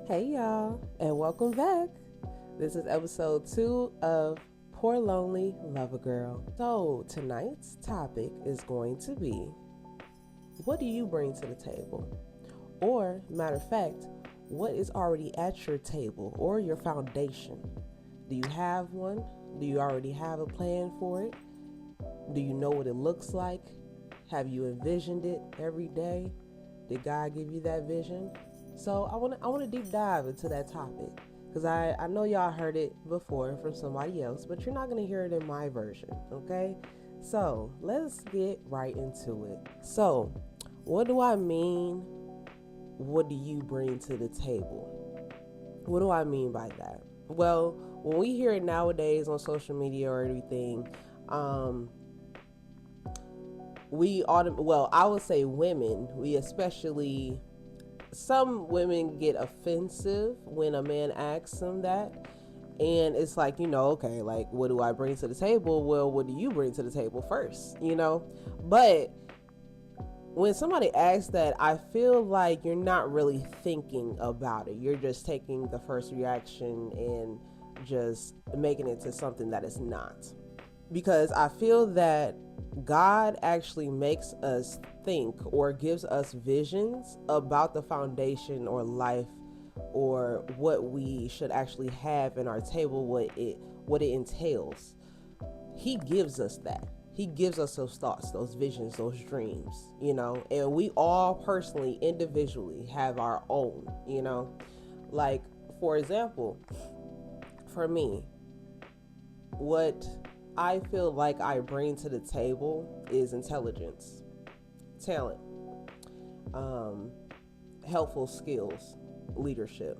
Hey y'all, and welcome back. This is episode 2 of Poor Lonely Love a Girl. So, tonight's topic is going to be, what do you bring to the table? Or, matter of fact, what is already at your table or your foundation? Do you have one? Do you already have a plan for it? Do you know what it looks like? Have you envisioned it every day? Did God give you that vision? So I want to deep dive into that topic because I know y'all heard it before from somebody else, but you're not gonna hear it in my version, okay? So let's get right into it. So, what do I mean? What do you bring to the table? What do I mean by that? Well, when we hear it nowadays on social media or everything, um, well, I would say women, we especially, some women get offensive when a man asks them that. And it's like, okay, like, what do I bring to the table? Well, what do you bring to the table first? But when somebody asks that, I feel like you're not really thinking about it. You're just taking the first reaction and just making it to something that it's not. Because I feel that God actually makes us think or gives us visions about the foundation or life or what we should actually have in our table, what it entails. He gives us that. He gives us those thoughts, those visions, those dreams, and we all personally, individually have our own. Like, for example, for me, what I feel like I bring to the table is intelligence, talent, um, helpful skills, leadership.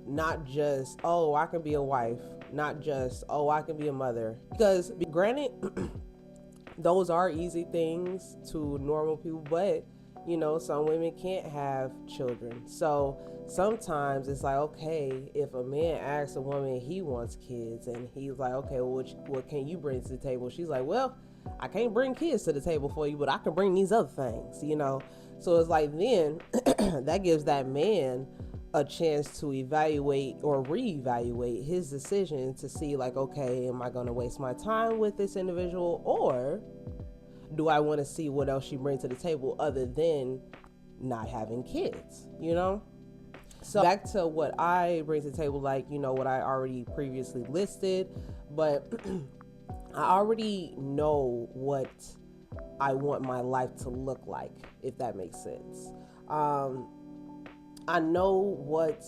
Not just, oh, I can be a wife, not just, oh, I can be a mother. Because, granted, those are easy things to normal people, but some women can't have children. So sometimes it's like, okay, if a man asks a woman he wants kids and he's like, okay, well, what can you bring to the table? She's like, well, I can't bring kids to the table for you, but I can bring these other things. So it's like, then that gives that man a chance to evaluate or reevaluate his decision to see, like, okay, am I going to waste my time with this individual, or do I want to see what else she brings to the table other than not having kids? So back to what I bring to the table, like, what I already previously listed, but I already know what I want my life to look like, if that makes sense. Um, I know what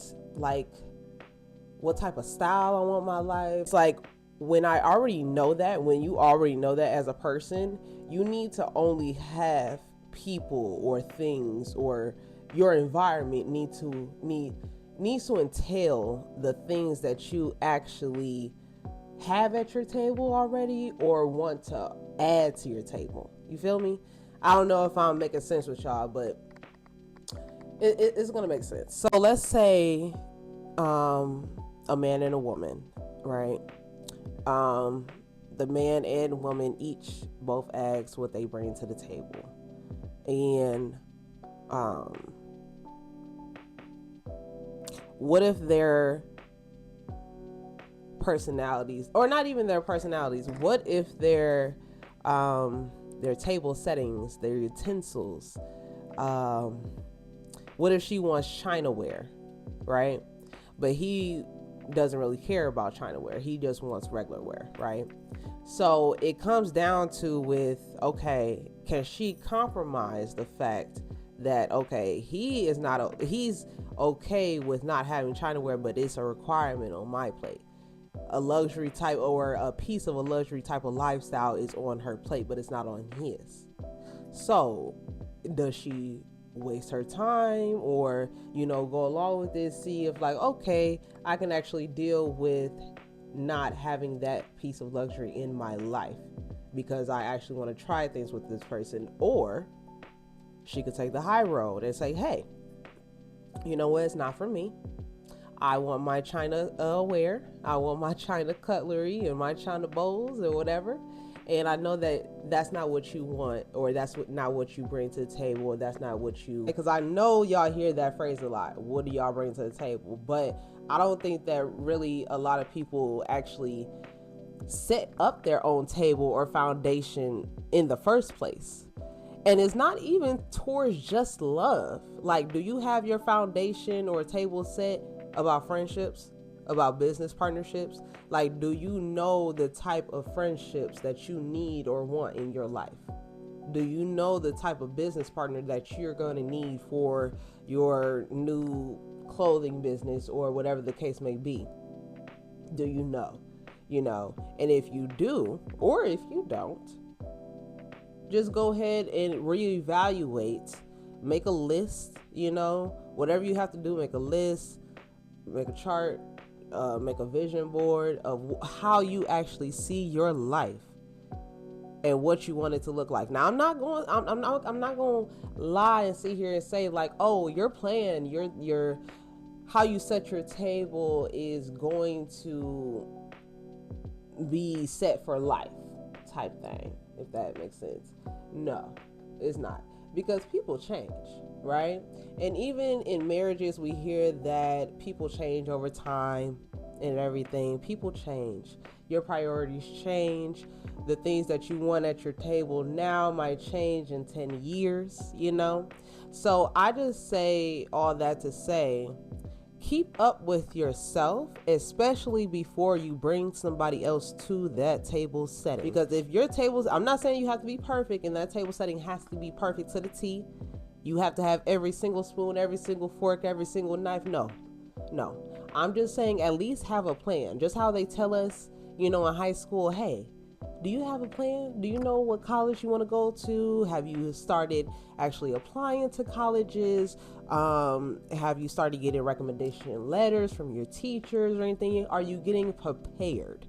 type of style I want my life. It's like, when I already know that, when you already know that as a person, you need to only have people or things, or your environment needs to entail the things that you actually have at your table already or want to add to your table. You feel me? I don't know if I'm making sense with y'all, but it's gonna make sense. So let's say, um, a man and a woman, right? Um, the man and woman each both ask what they bring to the table, and um, what if their personalities, or not even their personalities, what if their table settings, their utensils, um, what if she wants chinaware, right? But he doesn't really care about chinaware. He just wants regular ware, right? So it comes down to, with, okay, can she compromise the fact that, okay, he's okay with not having chinaware, but it's a requirement on my plate. A luxury type, or a piece of a luxury type of lifestyle is on her plate, but it's not on his. So, does she waste her time, or go along with this, see if, like, okay, I can actually deal with not having that piece of luxury in my life because I actually want to try things with this person? Or she could take the high road and say, hey, you know what, it's not for me. I want my china ware. I want my china cutlery and my china bowls or whatever. And I know that that's not what you want, or not what you bring to the table, or that's not what you, because I know y'all hear that phrase a lot. What do y'all bring to the table? But I don't think that really a lot of people actually set up their own table or foundation in the first place. And it's not even towards just love. Like, do you have your foundation or table set about friendships, about business partnerships? Like, do you know the type of friendships that you need or want in your life? Do you know the type of business partner that you're going to need for your new clothing business or whatever the case may be? Do you know? And if you do, or if you don't, just go ahead and reevaluate, make a list, whatever you have to do, make a list, make a chart, make a vision board of how you actually see your life and what you want it to look like. Now, I'm not going to lie and sit here and say like, oh, your plan, your how you set your table is going to be set for life type thing, if that makes sense. No, it's not, because people change, right? And even in marriages, we hear that people change over time and everything. People change. Your priorities change. The things that you want at your table now might change in 10 years, So I just say all that to say, keep up with yourself, especially before you bring somebody else to that table setting. Because if your tables, I'm not saying you have to be perfect and that table setting has to be perfect to the T. You have to have every single spoon, every single fork, every single knife. No. I'm just saying at least have a plan. Just how they tell us, in high school, hey, do you have a plan? Do you know what college you want to go to? Have you started actually applying to colleges? Have you started getting recommendation letters from your teachers or anything? Are you getting prepared?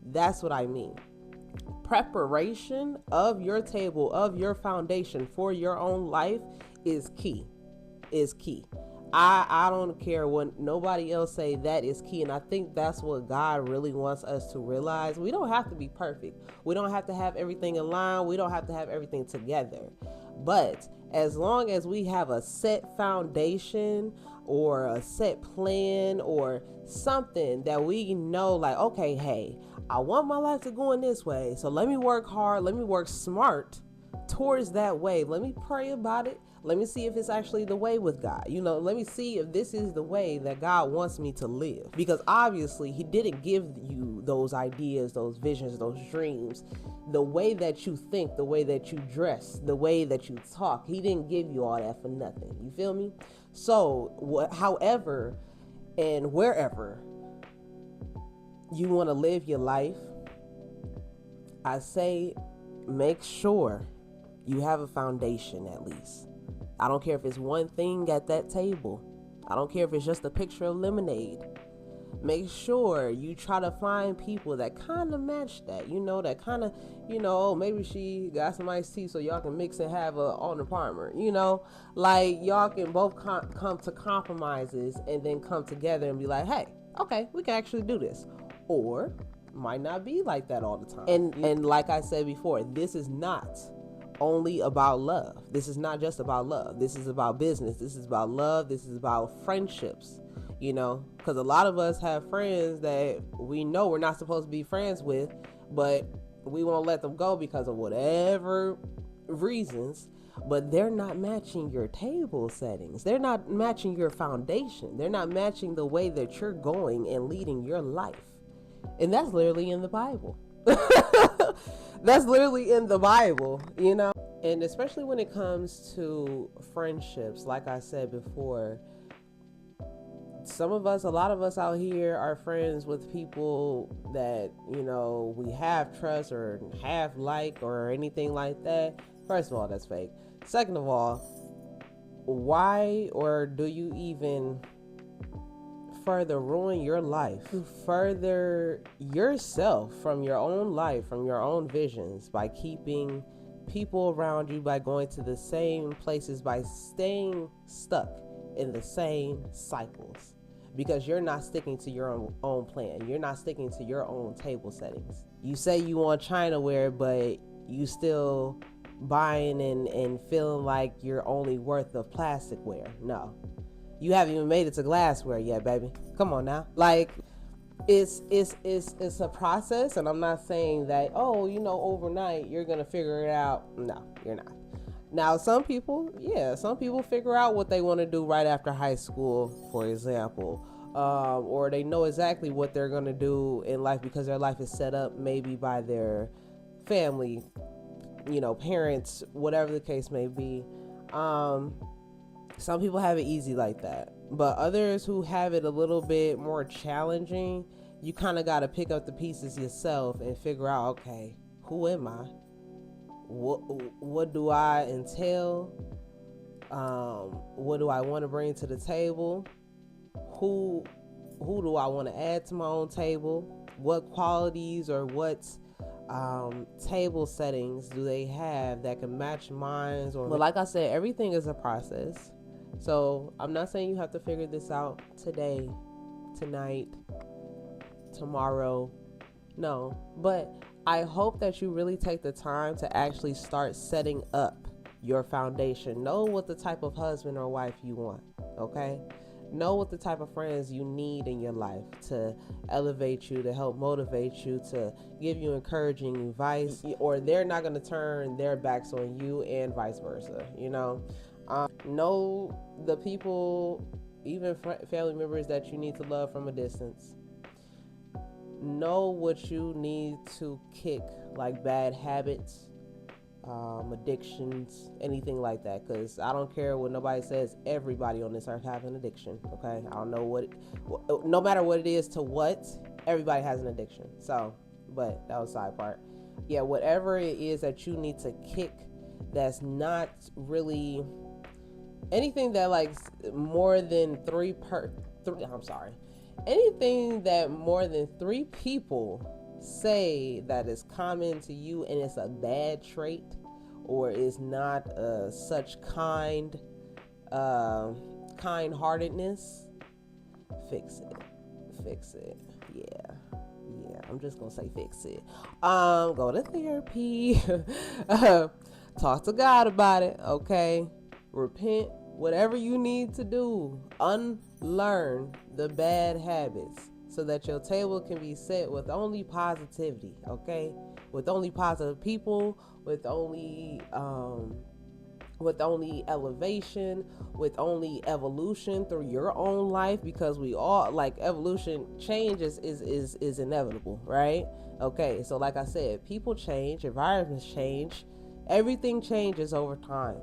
That's what I mean. Preparation of your table, of your foundation for your own life is key. I don't care what nobody else say, that is key. And I think that's what God really wants us to realize. We don't have to be perfect. We don't have to have everything in line. We don't have to have everything together. But as long as we have a set foundation or a set plan or something that we know, like, okay, hey, I want my life to go in this way. So let me work hard. Let me work smart towards that way. Let me pray about it. Let me see if it's actually the way with God. Let me see if this is the way that God wants me to live. Because obviously he didn't give you those ideas, those visions, those dreams, the way that you think, the way that you dress, the way that you talk. He didn't give you all that for nothing. You feel me? So however and wherever you want to live your life, I say make sure you have a foundation at least. I don't care if it's one thing at that table. I don't care if it's just a picture of lemonade. Make sure you try to find people that kind of match that, that kind of, oh, maybe she got some iced tea so y'all can mix and have a Arnold Palmer, like y'all can both come to compromises and then come together and be like, hey, okay, we can actually do this. Or might not be like that all the time. And like I said before, this is not only about love. This is not just about love. This is about business. This is about love. This is about friendships, because a lot of us have friends that we know we're not supposed to be friends with, but we won't let them go because of whatever reasons, but they're not matching your table settings. They're not matching your foundation. They're not matching the way that you're going and leading your life. And that's literally in the Bible. That's literally in the Bible, And especially when it comes to friendships, like I said before, a lot of us out here are friends with people that, we have trust or have like or anything like that. First of all, that's fake. Second of all, why or do you even further ruin your life, to further yourself from your own life, from your own visions, by keeping people around you, by going to the same places, by staying stuck in the same cycles? because you're not sticking to your own plan. You're not sticking to your own table settings. You say you want Chinaware, but you still buying and feeling like you're only worth of plasticware. No, you haven't even made it to glassware yet, baby. Come on now. Like, it's a process, and I'm not saying that, oh, overnight you're gonna figure it out. No, you're not. Now, some people figure out what they want to do right after high school, for example, or they know exactly what they're gonna do in life because their life is set up maybe by their family, parents, whatever the case may be. Some people have it easy like that, but others who have it a little bit more challenging, you kind of got to pick up the pieces yourself and figure out, okay, who am I? What do I entail? What do I want to bring to the table? Who do I want to add to my own table? What qualities or what table settings do they have that can match mine? But like I said, everything is a process. So I'm not saying you have to figure this out today, tonight, tomorrow. No, but I hope that you really take the time to actually start setting up your foundation. Know what the type of husband or wife you want, okay? Know what the type of friends you need in your life to elevate you, to help motivate you, to give you encouraging advice, or they're not going to turn their backs on you, and vice versa, know the people, even family members, that you need to love from a distance. Know what you need to kick, like bad habits, addictions, anything like that, because I don't care what nobody says, everybody on this earth has an addiction. Okay, I don't know no matter what it is to what, everybody has an addiction. So, but that was a side part. Yeah, whatever it is that you need to kick, that's not really anything that like more than anything that more than 3 people say that is common to you and it's a bad trait, or is not such kind-heartedness, fix it. Yeah, I'm just gonna say fix it. Go to therapy. Talk to God about it, okay? Repent, whatever you need to do. Unlearn the bad habits so that your table can be set with only positivity, okay? With only positive people, with only elevation, with only evolution through your own life, because we all, like, evolution, change is inevitable, right? Okay, so like I said, people change, environments change, everything changes over time.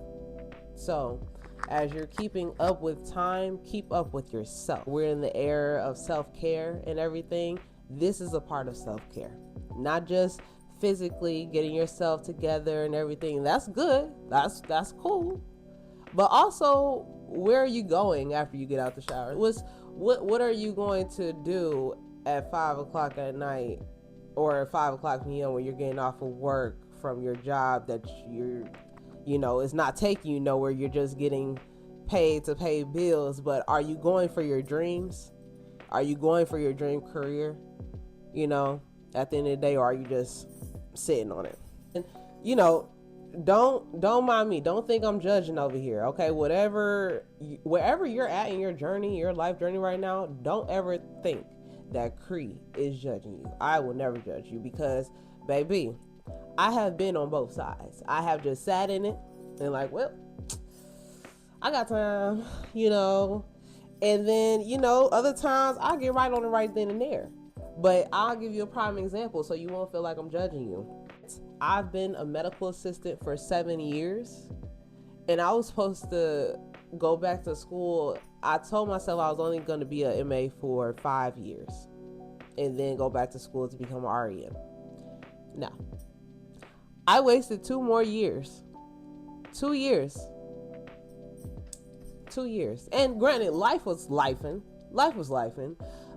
So as you're keeping up with time, keep up with yourself. We're in the era of self-care and everything. This is a part of self-care. Not just physically getting yourself together and everything. That's good. That's cool. But also, where are you going after you get out the shower? What are you going to do at 5 o'clock at night or at 5 o'clock p.m. when you're getting off of work from your job that it's not taking you nowhere, you're just getting paid to pay bills? But are you going for your dreams? Are you going for your dream career? At the end of the day, or are you just sitting on it? And don't mind me. Don't think I'm judging over here, okay? Wherever you're at in your journey, your life journey right now, don't ever think that Cree is judging you. I will never judge you, because, baby, I have been on both sides. I have just sat in it and like, well, I got time, and then, other times I get right on it right then and there. But I'll give you a prime example so you won't feel like I'm judging you. I've been a medical assistant for 7 years, and I was supposed to go back to school. I told myself I was only going to be a MA for 5 years and then go back to school to become an RN. No. I wasted 2 more years. 2 years. 2 years. And granted, life was lifing.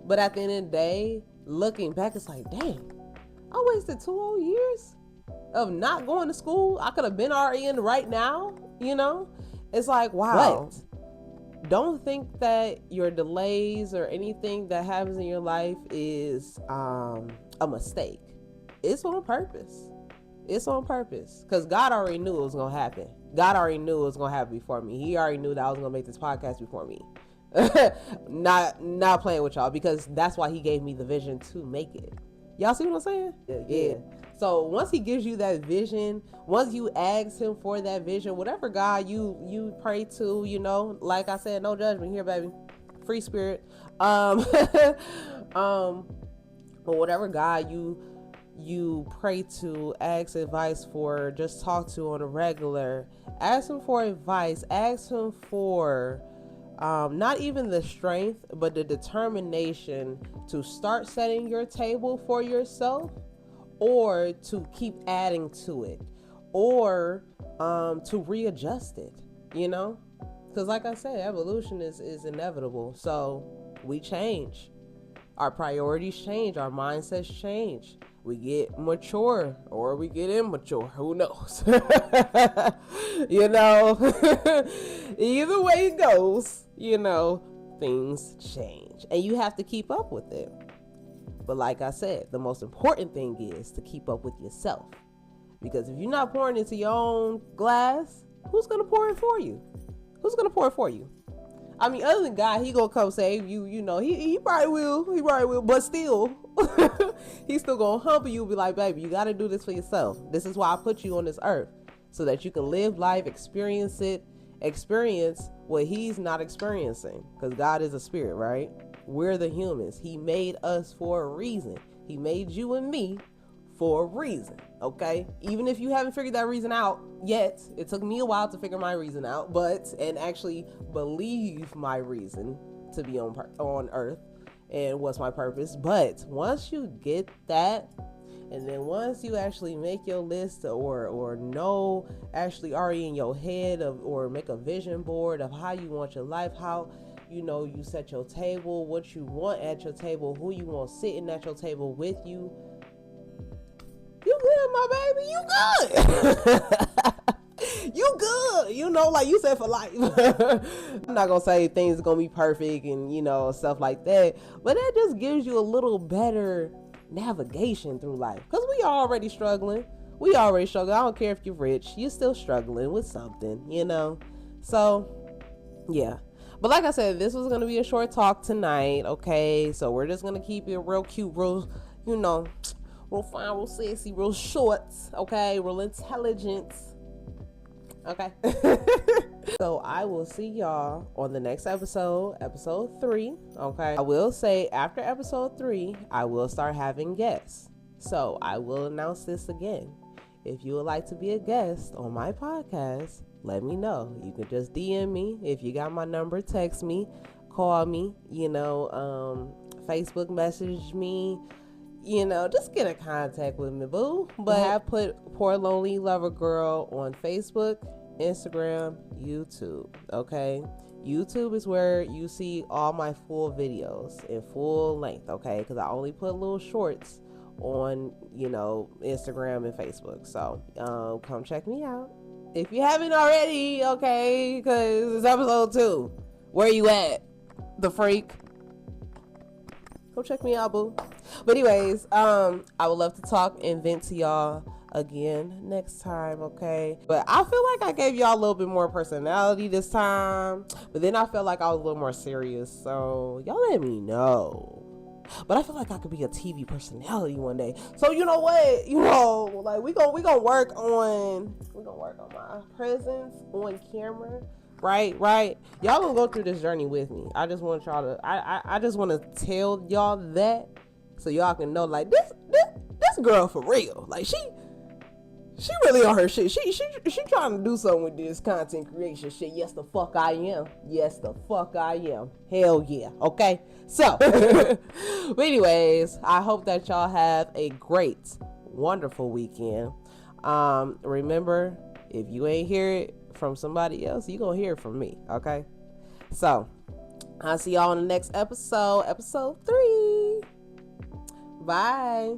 But at the end of the day, looking back, it's like, dang, I wasted 2 whole years of not going to school. I could have been RN right now, It's like, wow. Don't think that your delays or anything that happens in your life is a mistake. It's on purpose. It's on purpose, because God already knew it was going to happen. God already knew it was going to happen before me. He already knew that I was going to make this podcast before me. Not playing with y'all, because that's why he gave me the vision to make it. Y'all see what I'm saying? Yeah. So once he gives you that vision, once you ask him for that vision, whatever God you pray to, you know, like I said, no judgment here, baby. Free spirit. But whatever God you pray to, ask advice for, just talk to on a regular, ask him for advice, ask him for not even the strength, but the determination to start setting your table for yourself, or to keep adding to it, or to readjust it, you know? Because like I said, evolution is inevitable. So we change. Our priorities change. Our mindsets change. We get mature or we get immature. Who knows? You know, either way it goes, you know, things change and you have to keep up with it. But like I said, the most important thing is to keep up with yourself. Because if you're not pouring into your own glass, who's going to pour it for you? Who's going to pour it for you? I mean, other than God, he gonna come save you. You know, he probably will. He probably will. But still, he's still gonna humble you. Be like, baby, you gotta do this for yourself. This is why I put you on this earth, so that you can live life, experience what he's not experiencing. Because God is a spirit, right? We're the humans. He made us for a reason. He made you and me for a reason. Okay, even if you haven't figured that reason out yet, it took me a while to figure my reason out, and actually believe my reason to be on earth and what's my purpose. But once you get that, and then once you actually make your list or know actually already in your head or make a vision board of how you want your life, how you know you set your table, what you want at your table, who you want sitting at your table with you. You good, my baby. You good. You good. You know, like you said, for life. I'm not going to say things are going to be perfect and, you know, stuff like that. But that just gives you a little better navigation through life. Because we already struggling. I don't care if you're rich. You're still struggling with something, you know. So, yeah. But like I said, this was going to be a short talk tonight, okay? So we're just going to keep it real cute, real, you know, real fine, real sexy, real short, okay? Real intelligent, okay? So I will see y'all on the next episode 3, okay? I will say after episode 3, I will start having guests. So I will announce this again. If you would like to be a guest on my podcast, let me know. You can just DM me. If you got my number, text me, call me, you know, Facebook message me. You know, just get in contact with me, boo. But I have put Poor Lonely Lover Girl on Facebook, Instagram, YouTube, okay? YouTube is where you see all my full videos in full length, okay? Because I only put little shorts on, you know, Instagram and Facebook. So, come check me out. If you haven't already, okay? Because it's episode 2. Where you at, the freak? Go check me out, boo. But anyways, I would love to talk and vent to y'all again next time, okay? But I feel like I gave y'all a little bit more personality this time, but then I felt like I was a little more serious. So y'all let me know. But I feel like I could be a TV personality one day. So you know what? You know, like we gonna work on my presence on camera. Right. Y'all gonna go through this journey with me. I just want y'all to. I just want to tell y'all that, so y'all can know, like this girl for real. Like she really on her shit. She trying to do something with this content creation shit. Yes, the fuck I am. Hell yeah. Okay. So, but anyways, I hope that y'all have a great, wonderful weekend. Remember, if you ain't hear it from somebody else, you gonna hear it from me, okay? So I'll see y'all on the next episode 3. Bye.